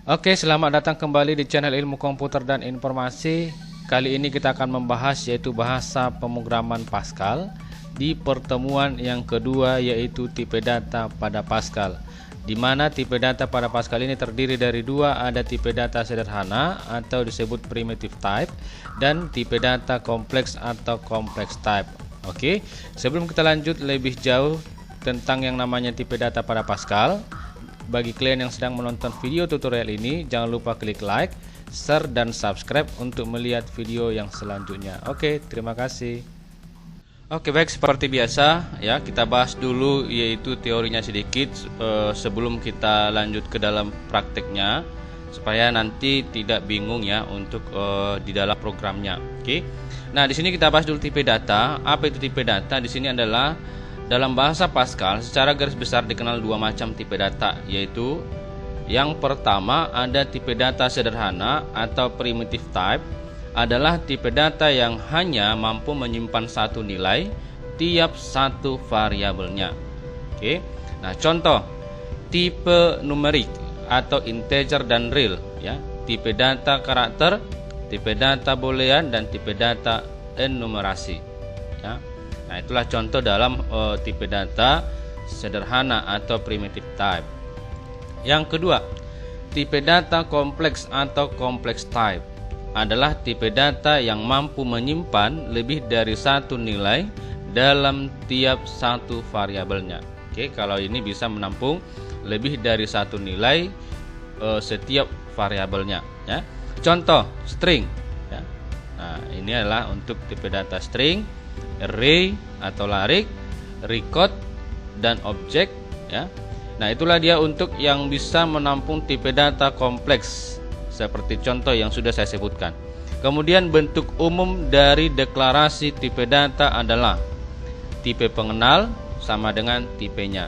Oke, selamat datang kembali di channel Ilmu Komputer dan Informasi. Kali ini kita akan membahas yaitu bahasa pemrograman Pascal di pertemuan yang kedua, yaitu tipe data pada Pascal. Di mana tipe data pada Pascal ini terdiri dari dua, ada tipe data sederhana atau disebut primitive type dan tipe data kompleks atau complex type. Oke, sebelum kita lanjut lebih jauh tentang yang namanya tipe data pada Pascal, bagi kalian yang sedang menonton video tutorial ini, jangan lupa klik like, share, dan subscribe untuk melihat video yang selanjutnya. Oke, terima kasih. Oke, baik, seperti biasa ya, kita bahas dulu yaitu teorinya sedikit sebelum kita lanjut ke dalam prakteknya, supaya nanti tidak bingung ya untuk di dalam programnya. Oke. Nah, di sini kita bahas dulu tipe data. Apa itu tipe data? Di sini adalah dalam bahasa Pascal secara garis besar dikenal dua macam tipe data, yaitu yang pertama ada tipe data sederhana atau primitive type, adalah tipe data yang hanya mampu menyimpan satu nilai tiap satu variabelnya. Oke. Nah, contoh tipe numerik atau integer dan real ya, tipe data karakter, tipe data boolean, dan tipe data enumerasi ya. Nah, itulah contoh dalam tipe data sederhana atau primitive type. Yang kedua, tipe data kompleks atau complex type adalah tipe data yang mampu menyimpan lebih dari satu nilai dalam tiap satu variabelnya. Oke, kalau ini bisa menampung lebih dari satu nilai setiap variabelnya ya. Contoh string ya. Nah, ini adalah untuk tipe data string, array atau larik, record, dan objek ya. Nah, itulah dia untuk yang bisa menampung tipe data kompleks seperti contoh yang sudah saya sebutkan. Kemudian bentuk umum dari deklarasi tipe data adalah tipe pengenal sama dengan tipenya.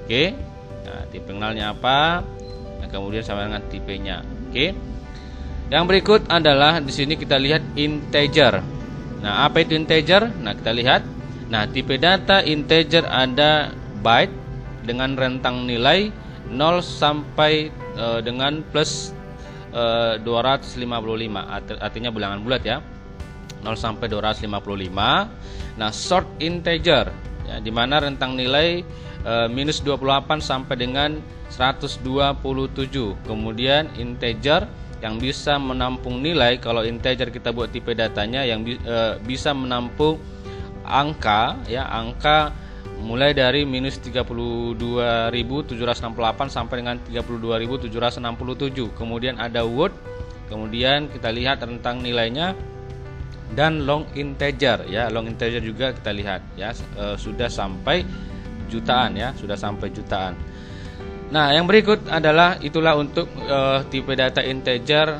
Oke. Nah, tipe pengenalnya apa? Nah, kemudian sama dengan tipenya. Oke. Yang berikut adalah di sini kita lihat integer. Nah, apa itu integer? Nah, kita lihat. Nah, tipe data integer ada byte dengan rentang nilai 0 sampai dengan plus 255, artinya bilangan bulat ya. 0 sampai 255. Nah, short integer ya, di mana rentang nilai minus 28 sampai dengan 127. Kemudian integer yang bisa menampung nilai, kalau integer kita buat tipe datanya yang bisa menampung angka ya, angka mulai dari minus 32.768 sampai dengan 32.767. Kemudian ada word, kemudian kita lihat rentang nilainya, dan long integer ya. Long integer juga kita lihat ya, sudah sampai jutaan ya, sudah sampai jutaan. Nah, yang berikut adalah itulah untuk tipe data integer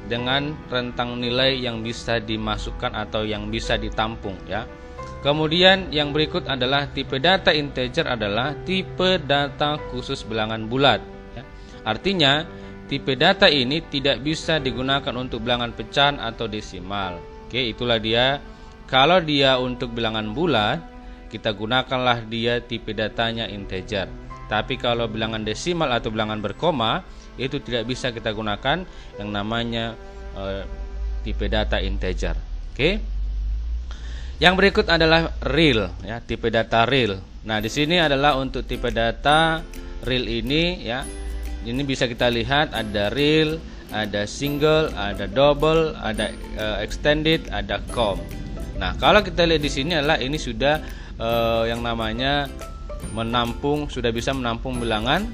dengan rentang nilai yang bisa dimasukkan atau yang bisa ditampung ya. Kemudian yang berikut adalah tipe data integer adalah tipe data khusus bilangan bulat ya. Artinya tipe data ini tidak bisa digunakan untuk bilangan pecahan atau desimal. Oke, itulah dia. Kalau dia untuk bilangan bulat, kita gunakanlah dia tipe datanya integer. Tapi kalau bilangan desimal atau bilangan berkoma, itu tidak bisa kita gunakan yang namanya tipe data integer. Oke. Yang berikut adalah real ya, tipe data real. Nah, di sini adalah untuk tipe data real ini ya. Ini bisa kita lihat ada real, ada single, ada double, ada extended, ada com. Nah, kalau kita lihat di sini adalah ini sudah yang namanya menampung, sudah bisa menampung bilangan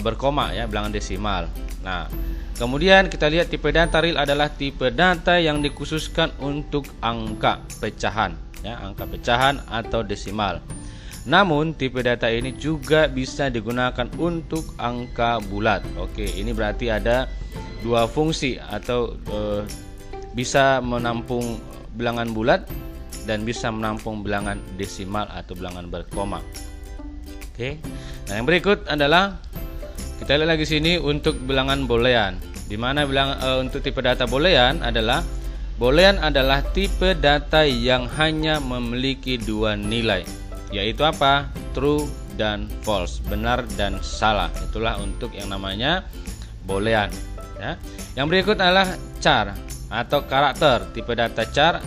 berkoma ya, bilangan desimal. Nah, kemudian kita lihat tipe data real adalah tipe data yang dikhususkan untuk angka pecahan ya, angka pecahan atau desimal. Namun tipe data ini juga bisa digunakan untuk angka bulat. Oke, ini berarti ada dua fungsi atau bisa menampung bilangan bulat dan bisa menampung bilangan desimal atau bilangan berkoma. Oke. Nah, yang berikut adalah kita lihat lagi sini untuk bilangan boolean. Di mana untuk tipe data boolean adalah tipe data yang hanya memiliki dua nilai, yaitu apa? True dan false, benar dan salah. Itulah untuk yang namanya boolean ya. Yang berikut adalah char atau karakter. Tipe data char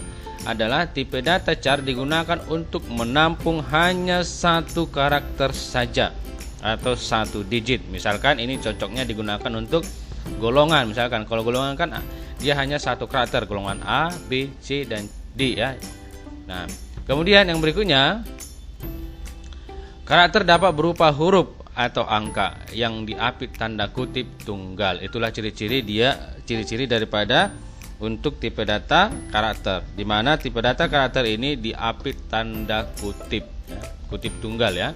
adalah tipe data char digunakan untuk menampung hanya satu karakter saja atau satu digit. Misalkan ini cocoknya digunakan untuk golongan. Misalkan kalau golongan kan dia hanya satu karakter, golongan A, B, C dan D ya. Nah, kemudian yang berikutnya, karakter dapat berupa huruf atau angka yang diapit tanda kutip tunggal. Itulah ciri-ciri daripada untuk tipe data karakter, di mana tipe data karakter ini diapit tanda kutip ya, kutip tunggal ya.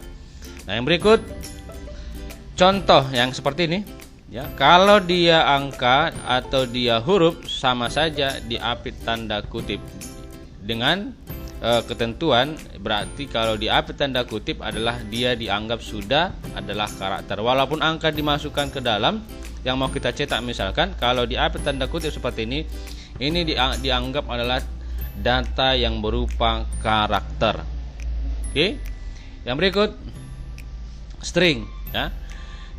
Nah, yang berikut contoh yang seperti ini ya. Kalau dia angka atau dia huruf sama saja diapit tanda kutip. Dengan ketentuan berarti kalau diapit tanda kutip adalah dia dianggap sudah adalah karakter. Walaupun angka dimasukkan ke dalam yang mau kita cetak, misalkan kalau diapit tanda kutip seperti ini dianggap adalah data yang berupa karakter. Oke. Yang berikut string ya.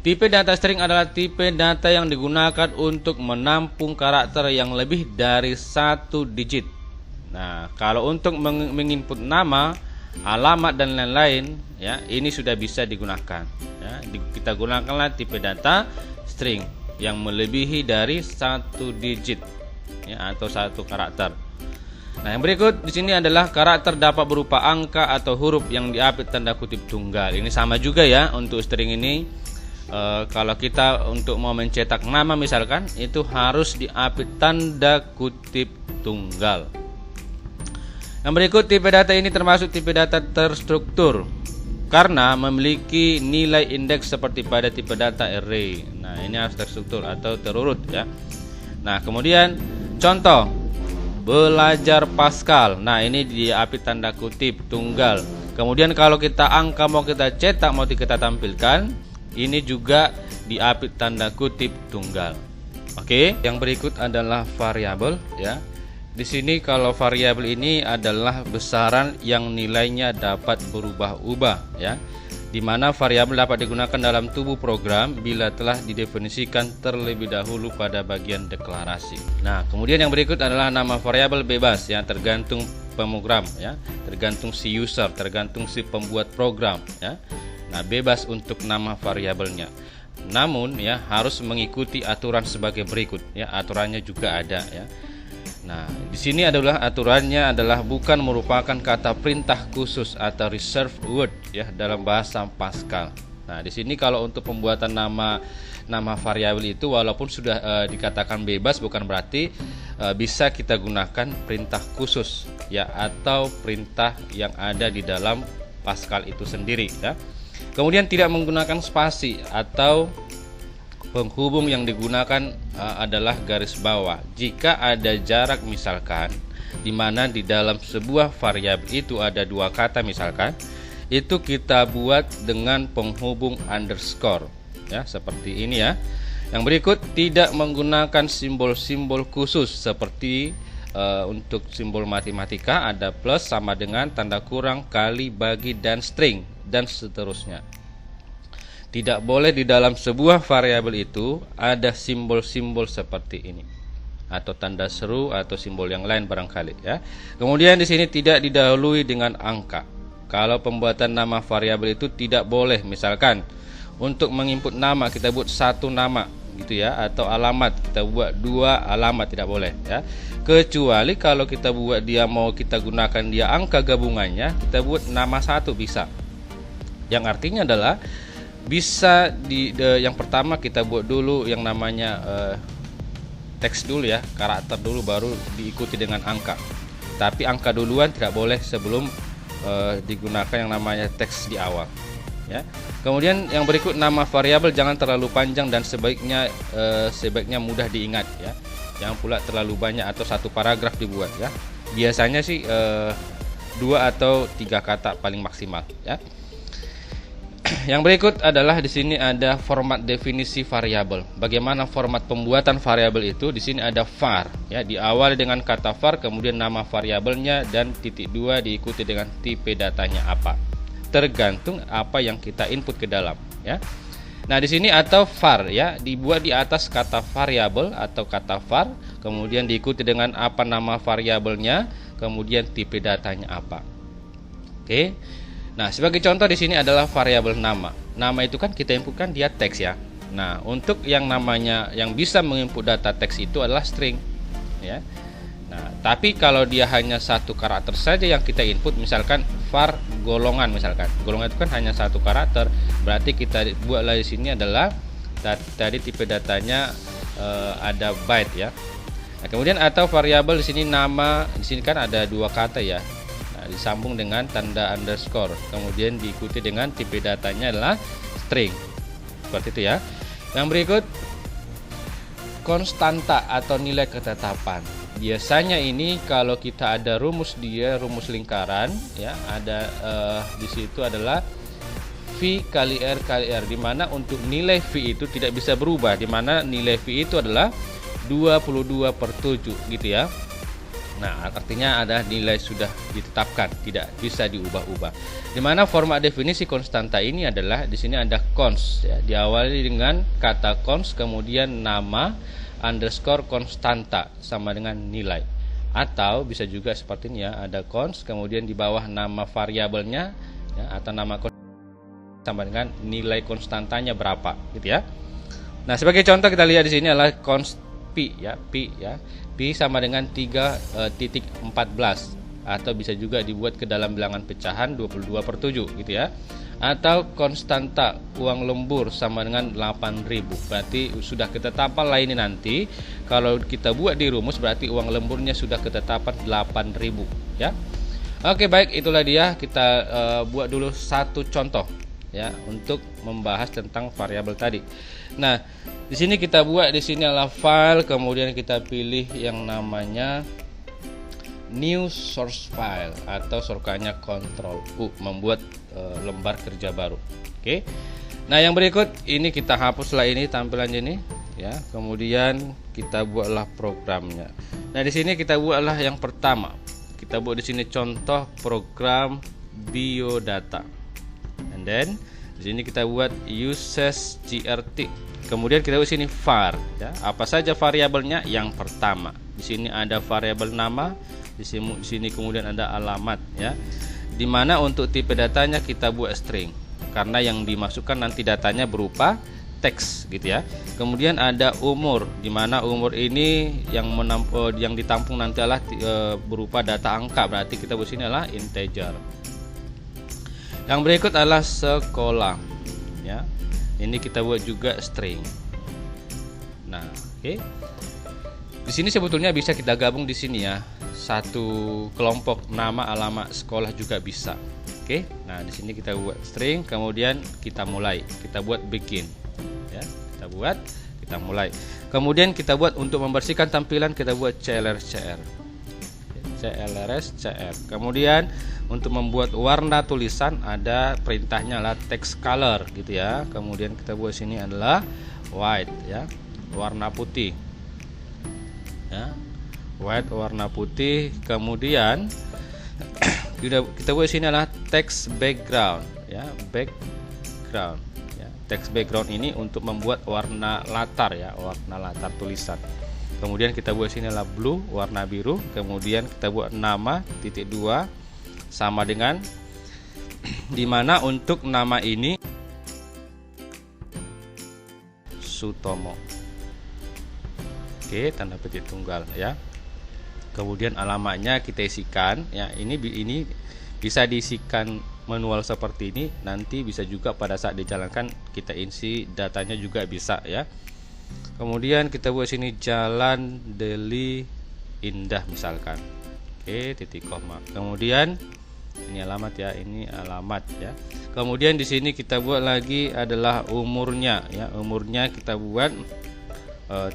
Tipe data string adalah tipe data yang digunakan untuk menampung karakter yang lebih dari satu digit. Nah, kalau untuk menginput nama, alamat dan lain-lain ya, ini sudah bisa digunakan ya. Kita gunakanlah tipe data string yang melebihi dari satu digit ya, atau satu karakter. Nah, yang berikut di sini adalah karakter dapat berupa angka atau huruf yang diapit tanda kutip tunggal. Ini sama juga ya untuk string ini. Kalau kita untuk mau mencetak nama misalkan, itu harus diapit tanda kutip tunggal. Yang berikut, tipe data ini termasuk tipe data terstruktur karena memiliki nilai indeks seperti pada tipe data array. Nah, ini harus terstruktur atau terurut ya. Nah, kemudian contoh belajar Pascal. Nah, ini diapit tanda kutip tunggal. Kemudian kalau kita angka mau kita cetak, mau kita tampilkan, ini juga diapit tanda kutip tunggal. Oke, yang berikut adalah variabel ya. Di sini kalau variabel ini adalah besaran yang nilainya dapat berubah-ubah ya. Di mana variabel dapat digunakan dalam tubuh program bila telah didefinisikan terlebih dahulu pada bagian deklarasi. Nah, kemudian yang berikut adalah nama variabel bebas yang tergantung pemrogram ya, tergantung si user, tergantung si pembuat program ya. Nah, bebas untuk nama variabelnya. Namun ya harus mengikuti aturan sebagai berikut ya. Aturannya juga ada ya. Nah, di sini adalah aturannya adalah bukan merupakan kata perintah khusus atau reserved word ya dalam bahasa Pascal. Nah, di sini kalau untuk pembuatan nama variabel itu walaupun sudah dikatakan bebas, bukan berarti bisa kita gunakan perintah khusus ya atau perintah yang ada di dalam Pascal itu sendiri ya. Kemudian tidak menggunakan spasi atau penghubung yang digunakan adalah garis bawah. Jika ada jarak misalkan di mana di dalam sebuah variabel itu ada dua kata misalkan, itu kita buat dengan penghubung underscore ya, seperti ini ya. Yang berikut tidak menggunakan simbol-simbol khusus seperti untuk simbol matematika ada plus sama dengan tanda kurang, kali, bagi dan string dan seterusnya. Tidak boleh di dalam sebuah variabel itu ada simbol-simbol seperti ini atau tanda seru atau simbol yang lain barangkali ya. Kemudian di sini tidak didahului dengan angka. Kalau pembuatan nama variabel itu tidak boleh, misalkan untuk menginput nama kita buat satu nama gitu ya, atau alamat kita buat dua alamat, tidak boleh ya. Kecuali kalau kita buat dia mau kita gunakan dia angka gabungannya, kita buat nama satu bisa. Yang artinya adalah bisa yang pertama kita buat dulu yang namanya teks dulu ya, karakter dulu baru diikuti dengan angka. Tapi angka duluan tidak boleh sebelum digunakan yang namanya teks di awal ya. Kemudian yang berikut, nama variabel jangan terlalu panjang dan sebaiknya mudah diingat ya. Jangan pula terlalu banyak atau satu paragraf dibuat ya. Biasanya sih 2 atau 3 kata paling maksimal ya. Yang berikut adalah di sini ada format definisi variabel. Bagaimana format pembuatan variabel itu? Di sini ada var ya, diawali dengan kata var, kemudian nama variabelnya dan titik 2 diikuti dengan tipe datanya apa. Tergantung apa yang kita input ke dalam ya. Nah, di sini atau var ya, dibuat di atas kata variabel atau kata var, kemudian diikuti dengan apa nama variabelnya, kemudian tipe datanya apa. Oke. Nah, sebagai contoh di sini adalah variabel nama. Nama itu kan kita inputkan dia teks ya. Nah, untuk yang namanya yang bisa menginput data teks itu adalah string ya. Nah, tapi kalau dia hanya satu karakter saja yang kita input, misalkan var golongan misalkan. Golongan itu kan hanya satu karakter, berarti kita buatlah di sini adalah tadi tipe datanya ada byte ya. Nah, kemudian atau variabel di sini nama, di sini kan ada dua kata ya. Nah, disambung dengan tanda underscore, kemudian diikuti dengan tipe datanya adalah string. Seperti itu ya. Yang berikut konstanta atau nilai ketetapan. Biasanya ini kalau kita ada rumus rumus lingkaran ya, ada di situ adalah V kali R kali R, di mana untuk nilai V itu tidak bisa berubah, di mana nilai V itu adalah 22/7 gitu ya. Nah, artinya ada nilai sudah ditetapkan, tidak bisa diubah-ubah. Di mana format definisi konstanta ini adalah di sini ada const ya, diawali dengan kata const kemudian nama underscore konstanta sama dengan nilai, atau bisa juga seperti ini ya, ada const kemudian di bawah nama variabelnya ya, atau nama sama dengan nilai konstantanya berapa gitu ya. Nah, sebagai contoh kita lihat di sini adalah const pi ya, pi sama dengan 3.14 atau bisa juga dibuat ke dalam bilangan pecahan 22/7 gitu ya. Atau konstanta uang lembur sama dengan 8.000, berarti sudah ketetapan lainnya nanti. Kalau kita buat di rumus berarti uang lemburnya sudah ketetapan 8.000 ya. Oke, baik, itulah dia. Kita buat dulu satu contoh ya untuk membahas tentang variabel tadi. Nah, di sini kita buat di sini adalah file, kemudian kita pilih yang namanya new source file atau shortcutnya Ctrl U, membuat lembar kerja baru. Oke. Nah, yang berikut ini kita hapuslah ini tampilannya ini ya. Kemudian kita buatlah programnya. Nah, di sini kita buatlah yang pertama. Kita buat di sini contoh program biodata. And then di sini kita buat uses grt. Kemudian kita buat sini var ya. Apa saja variabelnya? Yang pertama. Di sini ada variabel nama, di sini kemudian ada alamat ya. Dimana untuk tipe datanya kita buat string, karena yang dimasukkan nanti datanya berupa teks gitu ya. Kemudian ada umur, dimana umur ini yang ditampung nanti adalah berupa data angka, berarti kita buat sini adalah integer. Yang berikut adalah sekolah ya. Ini kita buat juga string. Nah, oke. Di sini sebetulnya bisa kita gabung di sini ya. Satu kelompok nama, alamat, sekolah juga bisa. Oke. Nah, di sini kita buat string, kemudian kita mulai. Kita buat begin. Ya, kita mulai. Kemudian kita buat untuk membersihkan tampilan kita buat clr/cr. clrs/cr. Kemudian untuk membuat warna tulisan ada perintahnya adalah text color gitu ya. Kemudian kita buat sini adalah white ya, warna putih. Ya. White warna putih. Kemudian kita buat sini adalah text background ya, background ya. Text background ini untuk membuat warna latar ya, warna latar tulisan. Kemudian kita buat sini adalah blue, warna biru. Kemudian kita buat nama titik 2 sama dengan dimana untuk nama ini Sutomo. Oke, tanda petik tunggal ya. Kemudian alamatnya kita isikan ya. Ini bisa diisikan manual seperti ini, nanti bisa juga pada saat dijalankan kita isi datanya juga bisa ya. Kemudian kita buat sini Jalan Deli Indah misalkan. Oke, titik koma. Kemudian ini alamat ya, ini alamat ya. Kemudian di sini kita buat lagi adalah umurnya ya. Umurnya kita buat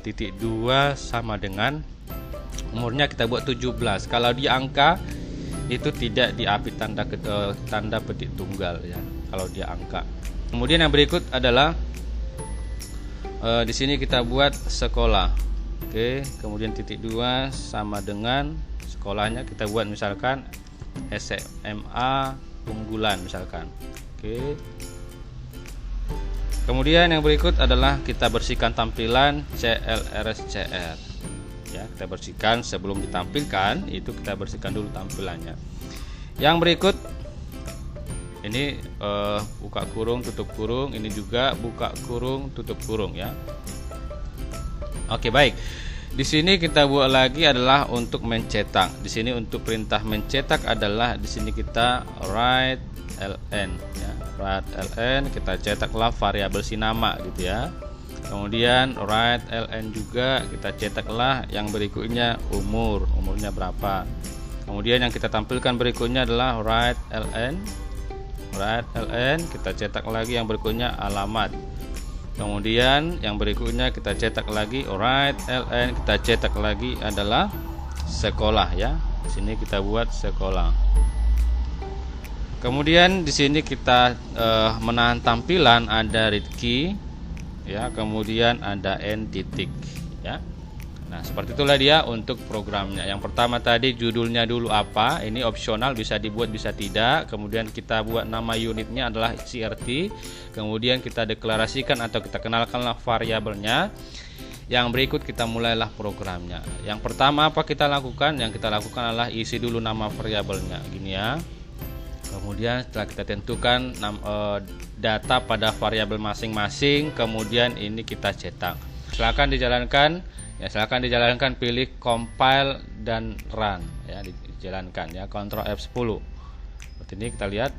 titik 2 sama dengan umurnya kita buat 17. Kalau di angka itu tidak diapit tanda petik tunggal ya, kalau dia angka. Kemudian yang berikut adalah di sini kita buat sekolah. Oke, kemudian titik 2 sama dengan sekolahnya kita buat misalkan SMA Unggulan misalkan. Oke. Kemudian yang berikut adalah kita bersihkan tampilan CLRSCR. Ya, kita bersihkan sebelum ditampilkan, itu kita bersihkan dulu tampilannya. Yang berikut ini buka kurung tutup kurung, ini juga buka kurung tutup kurung ya. Oke, baik. Di sini kita buat lagi adalah untuk mencetak. Di sini untuk perintah mencetak adalah di sini kita write ln ya. Write ln, kita cetaklah variabel sinama gitu ya. Kemudian write ln juga kita cetaklah yang berikutnya umurnya berapa. Kemudian yang kita tampilkan berikutnya adalah write ln, kita cetak lagi yang berikutnya alamat. Kemudian yang berikutnya kita cetak lagi write ln, kita cetak lagi adalah sekolah ya. Di sini kita buat sekolah. Kemudian di sini kita menahan tampilan ada read key ya, kemudian ada n titik ya. Nah, seperti itulah dia untuk programnya. Yang pertama tadi judulnya dulu apa, ini opsional, bisa dibuat bisa tidak. Kemudian kita buat nama unitnya adalah CRT. Kemudian kita deklarasikan atau kita kenalkanlah variabelnya. Yang berikut kita mulailah programnya. Yang pertama apa kita lakukan? Yang kita lakukan adalah isi dulu nama variabelnya gini ya. Kemudian setelah kita tentukan data pada variabel masing-masing, kemudian ini kita cetak. Silakan dijalankan. Ya, silakan dijalankan, pilih compile dan run ya, dijalankan ya, Ctrl F10. Seperti ini kita lihat.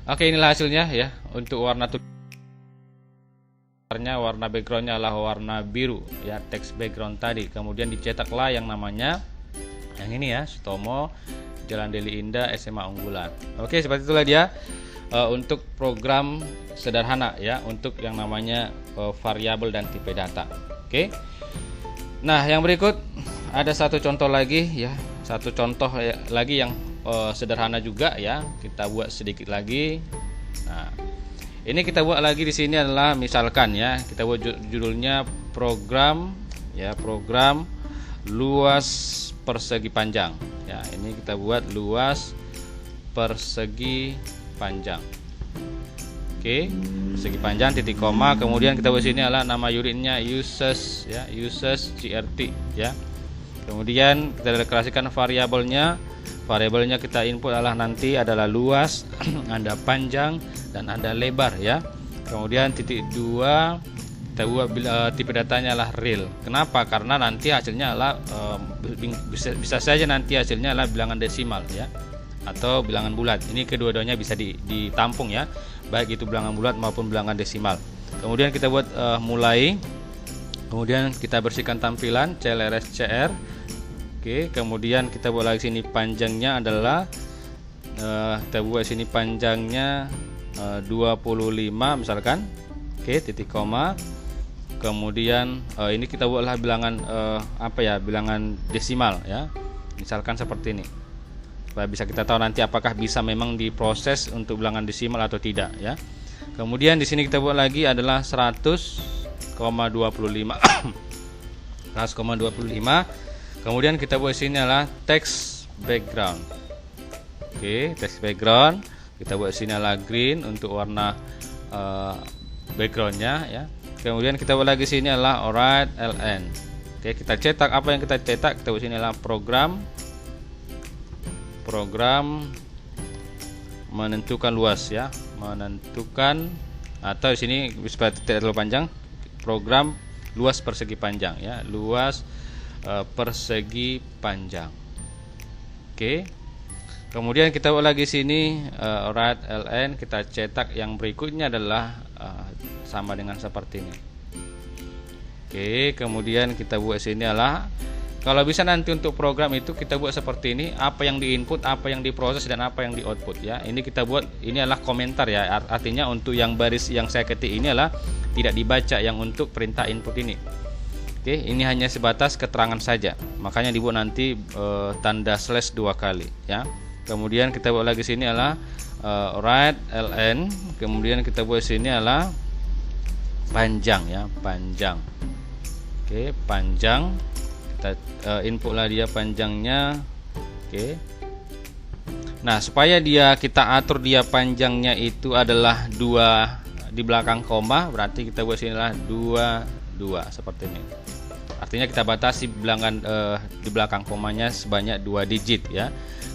Oke, inilah hasilnya ya. Untuk warna warna backgroundnya adalah warna biru ya, teks background tadi. Kemudian dicetaklah yang namanya yang ini ya, Sutomo Jalan Deli Indah SMA Unggulan. Oke, seperti itulah dia untuk program sederhana ya, untuk yang namanya variabel dan tipe data. Oke. Nah, yang berikut ada satu contoh lagi ya, satu contoh lagi yang sederhana juga ya. Kita buat sedikit lagi. Nah, ini kita buat lagi di sini adalah misalkan ya, kita buat judulnya program ya, program luas persegi panjang ya. Ini kita buat luas persegi panjang. Oke, persegi panjang titik koma, kemudian kita buat sini adalah nama unitnya uses ya, uses CRT ya. Kemudian kita deklarasikan variabelnya. Variabelnya kita input adalah nanti adalah luas, ada panjang dan ada lebar ya. Kemudian titik 2 kita buat tipe datanya adalah real. Kenapa? Karena nanti hasilnya adalah bisa saja nanti hasilnya adalah bilangan desimal ya, atau bilangan bulat. Ini kedua-duanya bisa ditampung ya, baik itu bilangan bulat maupun bilangan desimal. Kemudian kita buat mulai. Kemudian kita bersihkan tampilan CLRSCR. Oke, kemudian kita buat lagi sini panjangnya adalah kita buat sini panjangnya 25 misalkan. Oke, titik koma. Kemudian ini kita buatlah bilangan bilangan desimal ya. Misalkan seperti ini. Supaya bisa kita tahu nanti apakah bisa memang diproses untuk bilangan desimal atau tidak ya. Kemudian di sini kita buat lagi adalah 100,25. 100,25. Kemudian kita buat sini adalah text background. Oke, text background. Kita buat sini adalah green untuk warna backgroundnya ya. Kemudian kita buat lagi sini adalah write ln. Oke, kita cetak apa yang kita cetak. Kita buat sini adalah program menentukan luas ya, menentukan, atau di sini supaya tidak terlalu panjang, program luas persegi panjang ya, luas persegi panjang. Oke. Kemudian kita buat lagi sini write ln, kita cetak yang berikutnya adalah sama dengan seperti ini. Oke, kemudian kita buat sini adalah, kalau bisa nanti untuk program itu kita buat seperti ini, apa yang diinput, apa yang diproses, dan apa yang di output ya. Ini kita buat, ini adalah komentar ya, artinya untuk yang baris yang saya ketik ini adalah tidak dibaca yang untuk perintah input ini. Oke, ini hanya sebatas keterangan saja, makanya dibuat nanti tanda slash 2 kali ya. Kemudian kita buat lagi sini adalah write ln, kemudian kita buat sini adalah panjang ya, panjang. Oke, panjang, kita input lah dia panjangnya. Oke. Nah, supaya kita atur dia panjangnya itu adalah di belakang koma, berarti kita buat sinilah 22 seperti ini. Artinya kita batasi bilangan di belakang komanya sebanyak 2 digit ya.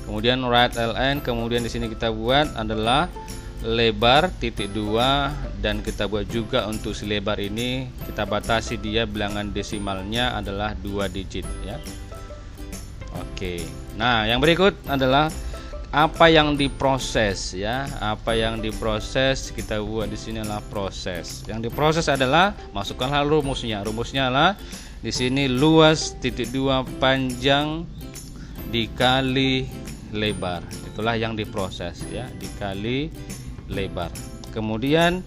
Kemudian right ln, kemudian di sini kita buat adalah lebar titik 2, dan kita buat juga untuk si lebar ini kita batasi dia bilangan desimalnya adalah 2 digit ya. Oke. Nah, yang berikut adalah apa yang diproses ya. Apa yang diproses kita buat di sini adalah proses. Yang diproses adalah masukkanlah rumusnya. Rumusnya adalah di sini luas titik 2 panjang dikali lebar. Itulah yang diproses ya, dikali lebar. Kemudian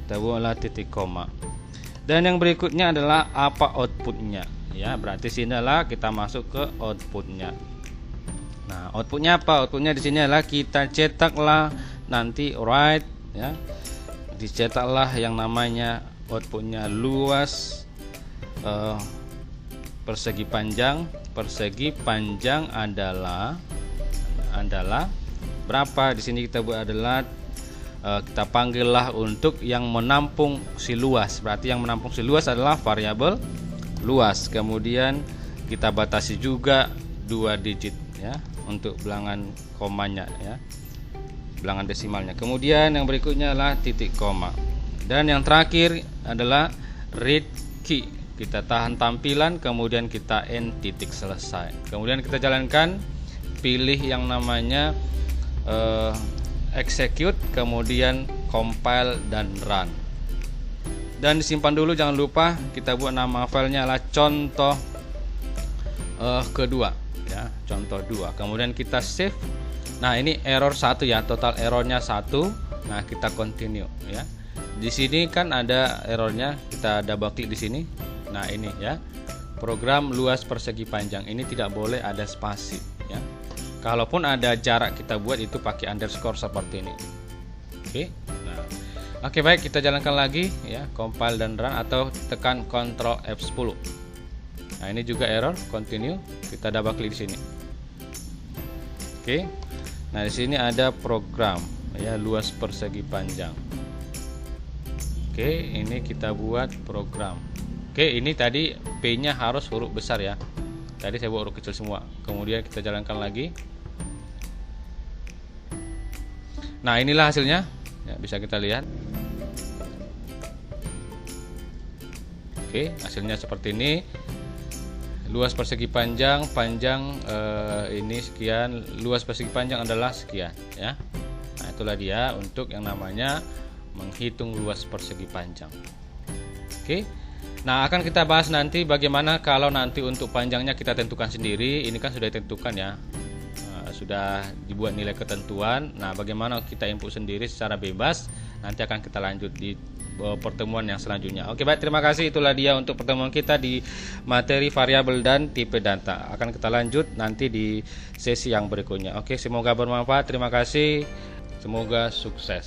kita buatlah titik koma. Dan yang berikutnya adalah apa outputnya ya. Berarti sini adalah kita masuk ke outputnya. Nah, outputnya apa? Outputnya di sini adalah kita cetaklah nanti right ya. Dicetaklah yang namanya outputnya luas persegi panjang. Persegi panjang adalah berapa? Di sini kita buat adalah kita panggillah untuk yang menampung si luas. Berarti yang menampung si luas adalah variabel luas. Kemudian kita batasi juga 2 digit ya untuk bilangan komanya ya, bilangan desimalnya. Kemudian yang berikutnya adalah titik koma. Dan yang terakhir adalah read key. Kita tahan tampilan, kemudian kita end titik selesai. Kemudian kita jalankan, pilih yang namanya execute, kemudian compile dan run. Dan disimpan dulu, jangan lupa kita buat nama filenya adalah contoh kedua ya, contoh 2. Kemudian kita save. Nah, ini error 1 ya, total errornya 1. Nah, kita continue ya. Di sini kan ada errornya, kita double klik di sini. Nah, ini ya, program luas persegi panjang ini tidak boleh ada spasi ya. Kalaupun ada jarak kita buat itu pakai underscore seperti ini. Oke. Nah, oke, baik, kita jalankan lagi ya, compile dan run atau tekan Ctrl F10. Nah, ini juga error, continue. Kita double klik di sini. Oke. Nah, di sini ada program ya, luas persegi panjang. Oke, ini kita buat program. Oke, ini tadi P-nya harus huruf besar ya. Tadi saya buat huruf kecil semua. Kemudian kita jalankan lagi. Nah, inilah hasilnya. Ya, bisa kita lihat. Oke, hasilnya seperti ini. Luas persegi panjang, ini sekian. Luas persegi panjang adalah sekian ya. Nah, itulah dia untuk yang namanya menghitung luas persegi panjang. Oke. Nah, akan kita bahas nanti bagaimana kalau nanti untuk panjangnya kita tentukan sendiri. Ini kan sudah ditentukan ya, sudah dibuat nilai ketentuan. Nah, bagaimana kita input sendiri secara bebas, nanti akan kita lanjut di pertemuan yang selanjutnya. Oke, baik, terima kasih. Itulah dia untuk pertemuan kita di materi variabel dan tipe data. Akan kita lanjut nanti di sesi yang berikutnya. Oke, semoga bermanfaat. Terima kasih. Semoga sukses.